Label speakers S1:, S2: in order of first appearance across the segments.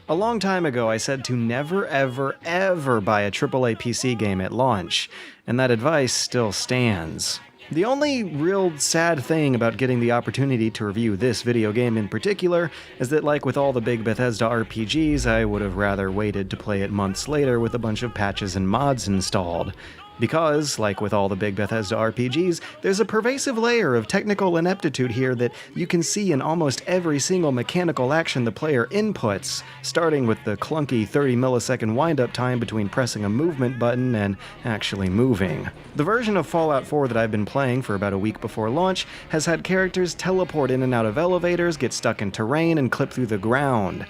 S1: A long time ago, I said to never ever ever buy a AAA PC game at launch, and that advice still stands. The only real sad thing about getting the opportunity to review this video game in particular is that, like with all the big Bethesda RPGs, I would have rather waited to play it months later with a bunch of patches and mods installed. Because, like with all the big Bethesda RPGs, there's a pervasive layer of technical ineptitude here that you can see in almost every single mechanical action the player inputs, starting with the clunky 30 millisecond wind-up time between pressing a movement button and actually moving. The version of Fallout 4 that I've been playing for about a week before launch has had characters teleport in and out of elevators, get stuck in terrain, and clip through the ground.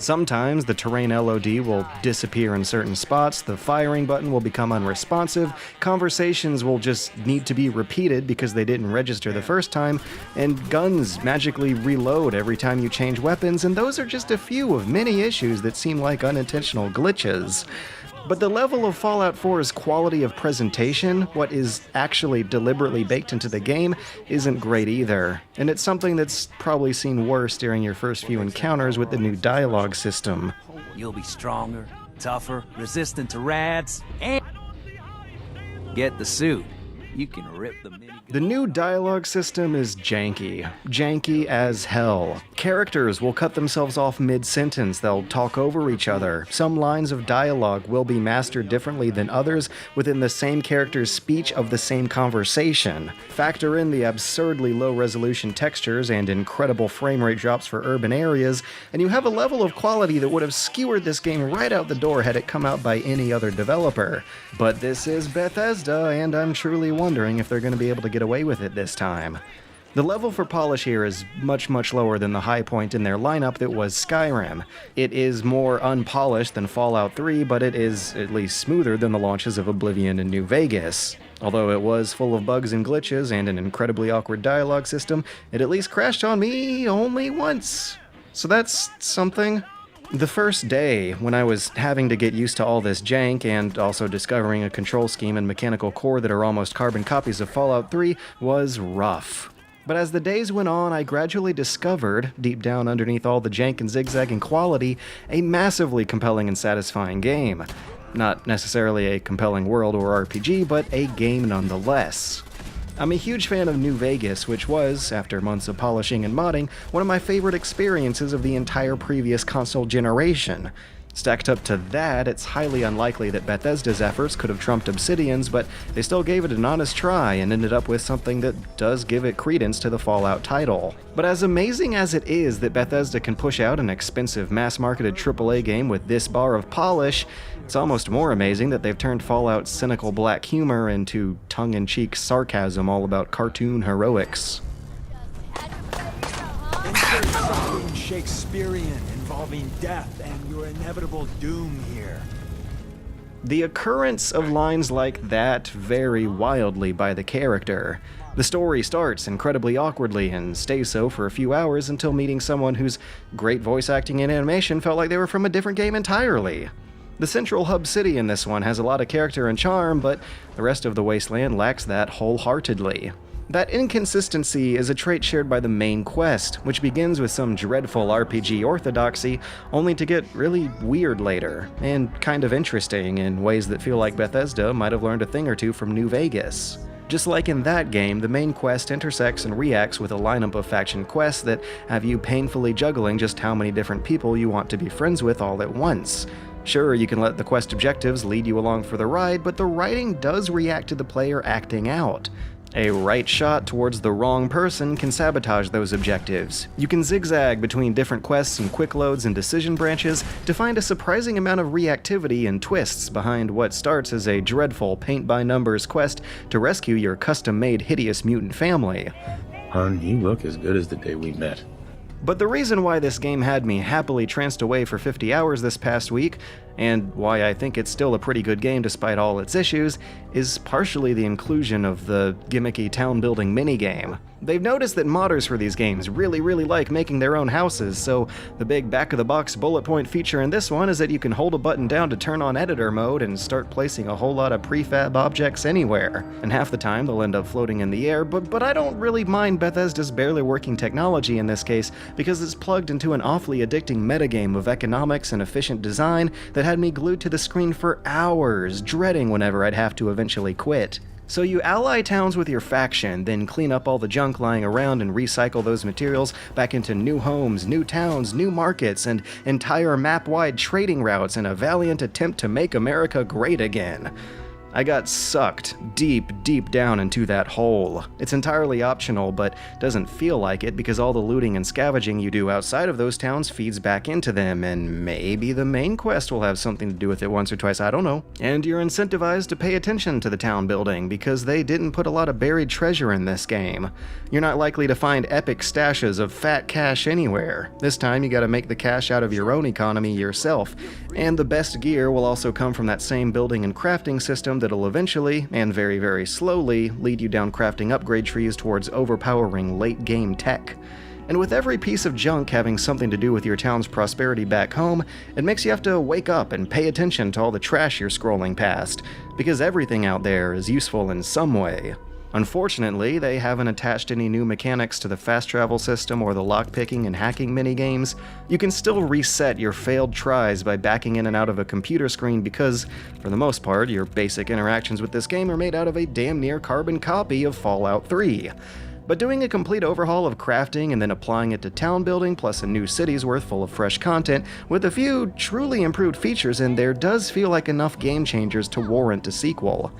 S1: Sometimes the terrain LOD will disappear in certain spots, the firing button will become unresponsive, conversations will just need to be repeated because they didn't register the first time, and guns magically reload every time you change weapons, and those are just a few of many issues that seem like unintentional glitches. But the level of Fallout 4's quality of presentation, what is actually deliberately baked into the game, isn't great either. And it's something that's probably seen worse during your first few encounters with the new dialogue system.
S2: You'll be stronger, tougher, resistant to rats, and get the suit. You can rip the mini.
S1: The new dialogue system is janky. Janky as hell. Characters will cut themselves off mid-sentence, they'll talk over each other. Some lines of dialogue will be mastered differently than others within the same character's speech of the same conversation. Factor in the absurdly low-resolution textures and incredible frame rate drops for urban areas, and you have a level of quality that would have skewered this game right out the door had it come out by any other developer. But this is Bethesda, and I'm truly wondering if they're going to be able to get away with it this time. The level for polish here is much lower than the high point in their lineup that was Skyrim. It is more unpolished than Fallout 3, but it is at least smoother than the launches of Oblivion and New Vegas. Although it was full of bugs and glitches and an incredibly awkward dialogue system, it at least crashed on me only once. So that's something. The first day, when I was having to get used to all this jank and also discovering a control scheme and mechanical core that are almost carbon copies of Fallout 3, was rough. But as the days went on, I gradually discovered, deep down underneath all the jank and zigzagging quality, a massively compelling and satisfying game. Not necessarily a compelling world or RPG, but a game nonetheless. I'm a huge fan of New Vegas, which was, after months of polishing and modding, one of my favorite experiences of the entire previous console generation. Stacked up to that, it's highly unlikely that Bethesda's efforts could have trumped Obsidian's, but they still gave it an honest try and ended up with something that does give it credence to the Fallout title. But as amazing as it is that Bethesda can push out an expensive mass-marketed AAA game with this bar of polish, it's almost more amazing that they've turned Fallout's cynical black humor into tongue-in-cheek sarcasm all about cartoon heroics.
S3: Insert something Shakespearean involving death and your inevitable doom here.
S1: The occurrence of lines like that vary wildly by the character. The story starts incredibly awkwardly and stays so for a few hours until meeting someone whose great voice acting and animation felt like they were from a different game entirely. The central hub city in this one has a lot of character and charm, but the rest of the wasteland lacks that wholeheartedly. That inconsistency is a trait shared by the main quest, which begins with some dreadful RPG orthodoxy, only to get really weird later, and kind of interesting in ways that feel like Bethesda might have learned a thing or two from New Vegas. Just like in that game, the main quest intersects and reacts with a lineup of faction quests that have you painfully juggling just how many different people you want to be friends with all at once. Sure, you can let the quest objectives lead you along for the ride, but the writing does react to the player acting out. A right shot towards the wrong person can sabotage those objectives. You can zigzag between different quests and quick loads and decision branches to find a surprising amount of reactivity and twists behind what starts as a dreadful paint-by-numbers quest to rescue your custom-made hideous mutant family.
S4: Hon, you look as good as the day we met.
S1: But the reason why this game had me happily tranced away for 50 hours this past week and why I think it's still a pretty good game despite all its issues, is partially the inclusion of the gimmicky town-building minigame. They've noticed that modders for these games really like making their own houses, so the big back-of-the-box bullet point feature in this one is that you can hold a button down to turn on editor mode and start placing a whole lot of prefab objects anywhere. And half the time they'll end up floating in the air, but I don't really mind Bethesda's barely working technology in this case, because it's plugged into an awfully addicting metagame of economics and efficient design that had me glued to the screen for hours, dreading whenever I'd have to eventually quit. So you ally towns with your faction, then clean up all the junk lying around and recycle those materials back into new homes, new towns, new markets, and entire map-wide trading routes in a valiant attempt to make America great again. I got sucked deep down into that hole. It's entirely optional, but doesn't feel like it because all the looting and scavenging you do outside of those towns feeds back into them, and maybe the main quest will have something to do with it once or twice, I don't know. And you're incentivized to pay attention to the town building because they didn't put a lot of buried treasure in this game. You're not likely to find epic stashes of fat cash anywhere. This time you gotta make the cash out of your own economy yourself, and the best gear will also come from that same building and crafting system that'll eventually, and very slowly, lead you down crafting upgrade trees towards overpowering late-game tech. And with every piece of junk having something to do with your town's prosperity back home, it makes you have to wake up and pay attention to all the trash you're scrolling past, because everything out there is useful in some way. Unfortunately, they haven't attached any new mechanics to the fast travel system or the lockpicking and hacking minigames. You can still reset your failed tries by backing in and out of a computer screen because, for the most part, your basic interactions with this game are made out of a damn near carbon copy of Fallout 3. But doing a complete overhaul of crafting and then applying it to town building plus a new city's worth full of fresh content with a few truly improved features in there does feel like enough game changers to warrant a sequel.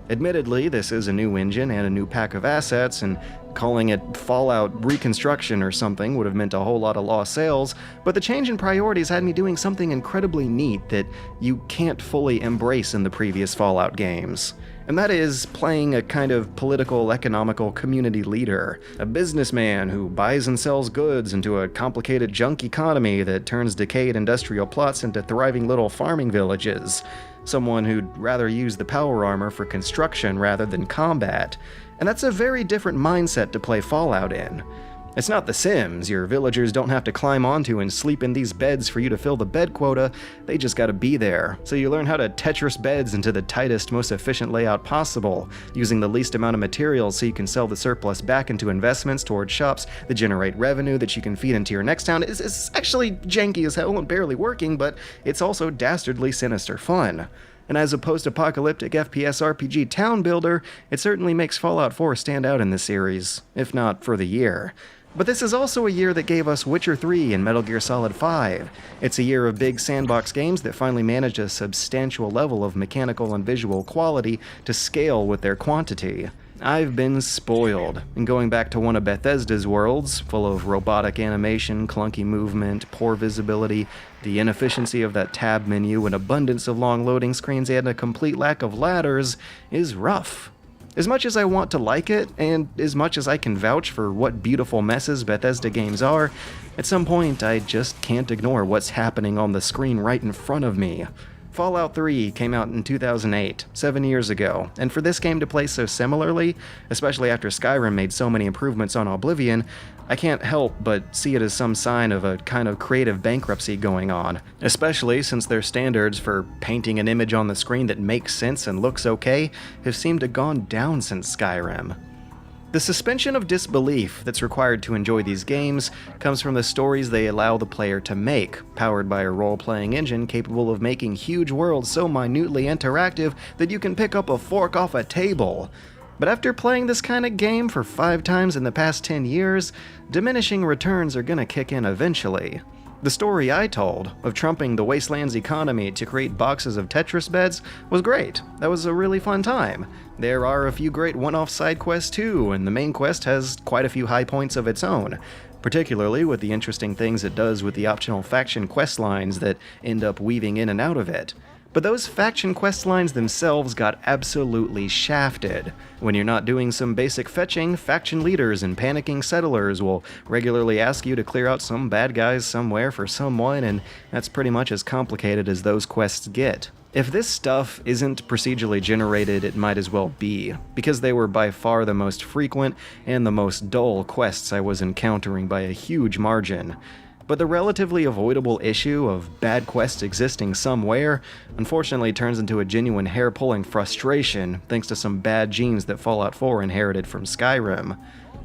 S1: Admittedly, this is a new engine and a new pack of assets, and calling it Fallout Reconstruction or something would have meant a whole lot of lost sales, but the change in priorities had me doing something incredibly neat that you can't fully embrace in the previous Fallout games. And that is playing a kind of political, economical community leader, a businessman who buys and sells goods into a complicated junk economy that turns decayed industrial plots into thriving little farming villages. Someone who'd rather use the power armor for construction rather than combat. And that's a very different mindset to play Fallout in. It's not The Sims. Your villagers don't have to climb onto and sleep in these beds for you to fill the bed quota, they just gotta be there. So you learn how to Tetris beds into the tightest, most efficient layout possible, using the least amount of materials so you can sell the surplus back into investments towards shops that generate revenue that you can feed into your next town. It's actually janky as hell and barely working, but it's also dastardly sinister fun. And as a post-apocalyptic FPS RPG town builder, it certainly makes Fallout 4 stand out in this series, if not for the year. But this is also a year that gave us Witcher 3 and Metal Gear Solid 5. It's a year of big sandbox games that finally managed a substantial level of mechanical and visual quality to scale with their quantity. I've been spoiled, and going back to one of Bethesda's worlds, full of robotic animation, clunky movement, poor visibility, the inefficiency of that tab menu, an abundance of long loading screens, and a complete lack of ladders, is rough. As much as I want to like it, and as much as I can vouch for what beautiful messes Bethesda games are, at some point I just can't ignore what's happening on the screen right in front of me. Fallout 3 came out in 2008, 7 years ago, and for this game to play so similarly, especially after Skyrim made so many improvements on Oblivion, I can't help but see it as some sign of a kind of creative bankruptcy going on, especially since their standards for painting an image on the screen that makes sense and looks okay have seemed to have gone down since Skyrim. The suspension of disbelief that's required to enjoy these games comes from the stories they allow the player to make, powered by a role-playing engine capable of making huge worlds so minutely interactive that you can pick up a fork off a table. But after playing this kind of game for 5 times in the past 10 years, diminishing returns are gonna kick in eventually. The story I told, of trumping the Wasteland's economy to create boxes of Tetris beds, was great. That was a really fun time. There are a few great one-off side quests too, and the main quest has quite a few high points of its own, particularly with the interesting things it does with the optional faction quest lines that end up weaving in and out of it. But those faction quest lines themselves got absolutely shafted. When you're not doing some basic fetching, faction leaders and panicking settlers will regularly ask you to clear out some bad guys somewhere for someone, and that's pretty much as complicated as those quests get. If this stuff isn't procedurally generated, it might as well be, because they were by far the most frequent and the most dull quests I was encountering by a huge margin. But the relatively avoidable issue of bad quests existing somewhere unfortunately turns into a genuine hair-pulling frustration thanks to some bad genes that Fallout 4 inherited from Skyrim.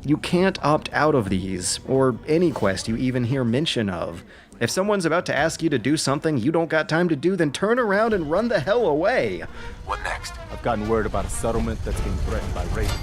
S1: You can't opt out of these, or any quest you even hear mention of. If someone's about to ask you to do something you don't got time to do, then turn around and run the hell away.
S3: What next?
S5: I've gotten word about a settlement that's being threatened by raiders.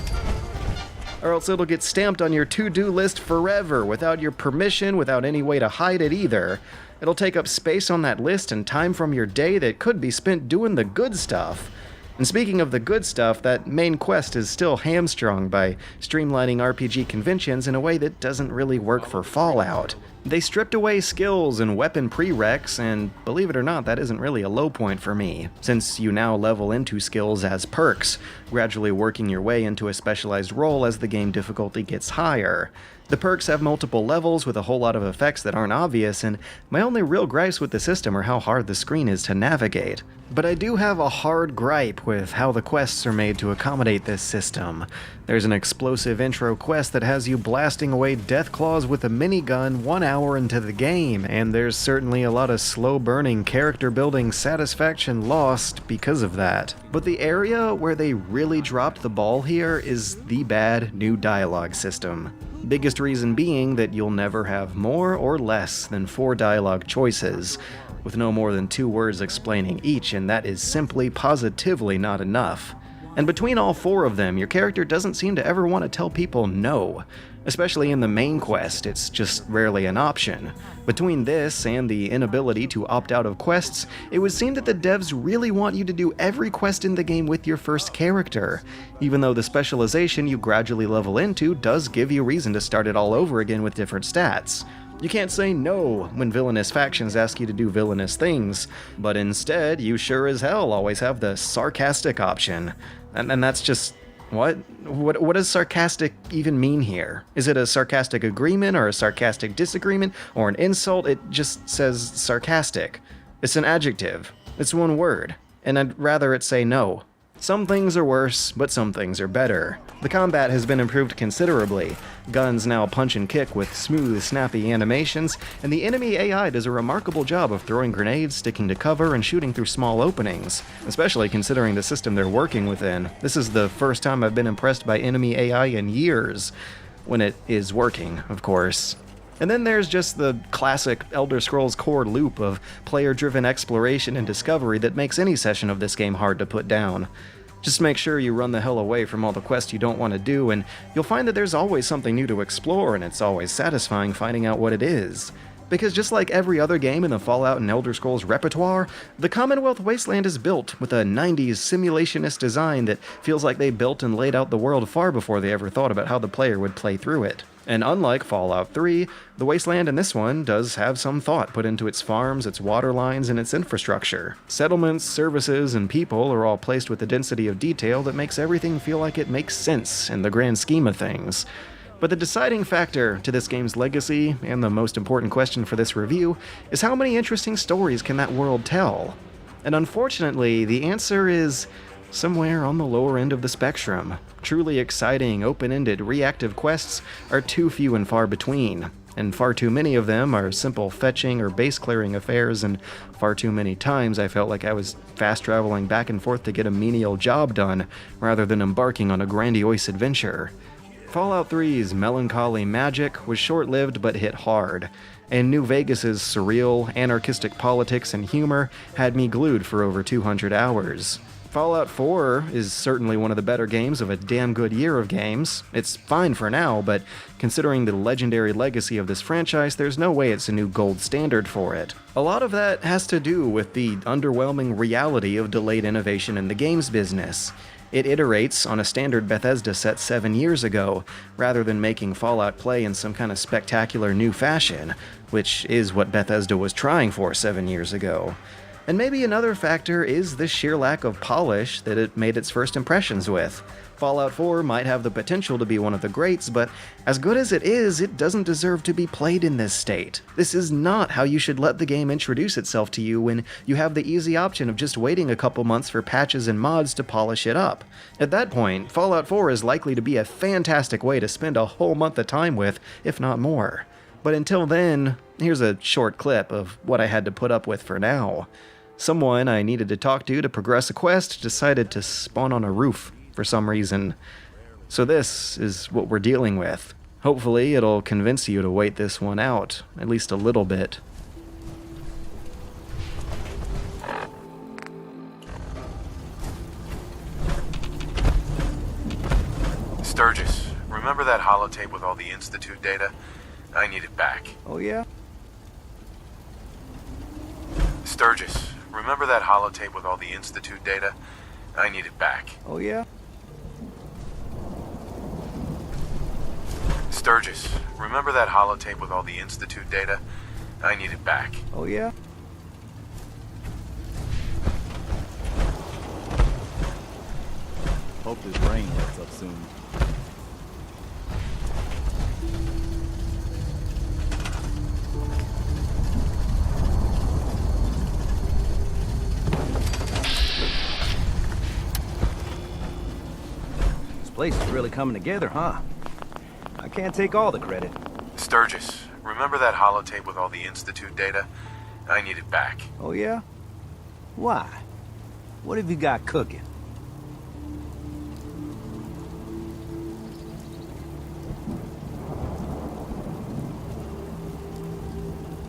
S1: Or else it'll get stamped on your to-do list forever, without your permission, without any way to hide it either. It'll take up space on that list and time from your day that could be spent doing the good stuff. And speaking of the good stuff, that main quest is still hamstrung by streamlining RPG conventions in a way that doesn't really work for Fallout. They stripped away skills and weapon prereqs, and believe it or not, that isn't really a low point for me, since you now level into skills as perks, gradually working your way into a specialized role as the game difficulty gets higher. The perks have multiple levels with a whole lot of effects that aren't obvious, and my only real gripes with the system are how hard the screen is to navigate. But I do have a hard gripe with how the quests are made to accommodate this system. There's an explosive intro quest that has you blasting away death claws with a minigun 1 hour into the game, and there's certainly a lot of slow-burning character-building satisfaction lost because of that. But the area where they really dropped the ball here is the bad new dialogue system. Biggest reason being that you'll never have more or less than 4 dialogue choices, with no more than 2 words explaining each, and that is simply positively not enough. And between all 4 of them, your character doesn't seem to ever want to tell people no. Especially in the main quest, it's just rarely an option. Between this and the inability to opt out of quests, it would seem that the devs really want you to do every quest in the game with your first character, even though the specialization you gradually level into does give you reason to start it all over again with different stats. You can't say no when villainous factions ask you to do villainous things, but instead, you sure as hell always have the sarcastic option. And that's just... What does sarcastic even mean here? Is it a sarcastic agreement or a sarcastic disagreement or an insult? It just says sarcastic. It's an adjective. It's 1 word. And I'd rather it say no. Some things are worse, but some things are better. The combat has been improved considerably. Guns now punch and kick with smooth, snappy animations, and the enemy AI does a remarkable job of throwing grenades, sticking to cover, and shooting through small openings, especially considering the system they're working within. This is the first time I've been impressed by enemy AI in years. When it is working, of course. And then there's just the classic Elder Scrolls core loop of player-driven exploration and discovery that makes any session of this game hard to put down. Just make sure you run the hell away from all the quests you don't want to do, and you'll find that there's always something new to explore, and it's always satisfying finding out what it is. Because just like every other game in the Fallout and Elder Scrolls repertoire, the Commonwealth Wasteland is built with a 90s simulationist design that feels like they built and laid out the world far before they ever thought about how the player would play through it. And unlike Fallout 3, the Wasteland in this one does have some thought put into its farms, its water lines, and its infrastructure. Settlements, services, and people are all placed with a density of detail that makes everything feel like it makes sense in the grand scheme of things. But the deciding factor to this game's legacy, and the most important question for this review, is how many interesting stories can that world tell? And unfortunately, the answer is somewhere on the lower end of the spectrum. Truly exciting, open-ended, reactive quests are too few and far between, and far too many of them are simple fetching or base-clearing affairs, and far too many times I felt like I was fast-traveling back and forth to get a menial job done, rather than embarking on a grandiose adventure. Fallout 3's melancholy magic was short-lived but hit hard, and New Vegas's surreal, anarchistic politics and humor had me glued for over 200 hours. Fallout 4 is certainly one of the better games of a damn good year of games. It's fine for now, but considering the legendary legacy of this franchise, there's no way it's a new gold standard for it. A lot of that has to do with the underwhelming reality of delayed innovation in the games business. It iterates on a standard Bethesda set 7 years ago, rather than making Fallout play in some kind of spectacular new fashion, which is what Bethesda was trying for 7 years ago. And maybe another factor is the sheer lack of polish that it made its first impressions with. Fallout 4 might have the potential to be one of the greats, but as good as it is, it doesn't deserve to be played in this state. This is not how you should let the game introduce itself to you when you have the easy option of just waiting a couple months for patches and mods to polish it up. At that point, Fallout 4 is likely to be a fantastic way to spend a whole month of time with, if not more. But until then, here's a short clip of what I had to put up with for now. Someone I needed to talk to progress a quest decided to spawn on a roof for some reason. So this is what we're dealing with. Hopefully it'll convince you to wait this one out, at least a little bit.
S4: Sturgis, remember that holotape with all the Institute data? I need it back.
S2: Oh, yeah?
S4: Sturgis, remember that holotape with all the Institute data? I need it back.
S2: Oh, yeah?
S4: Sturgis, remember that holotape with all the Institute data? I need it back.
S2: Oh, yeah?
S5: Hope this rain lets up soon.
S2: This place is really coming together, huh? I can't take all the credit.
S4: Sturgis, remember that holotape with all the Institute data? I need it back.
S2: Oh, yeah? Why? What have you got cooking?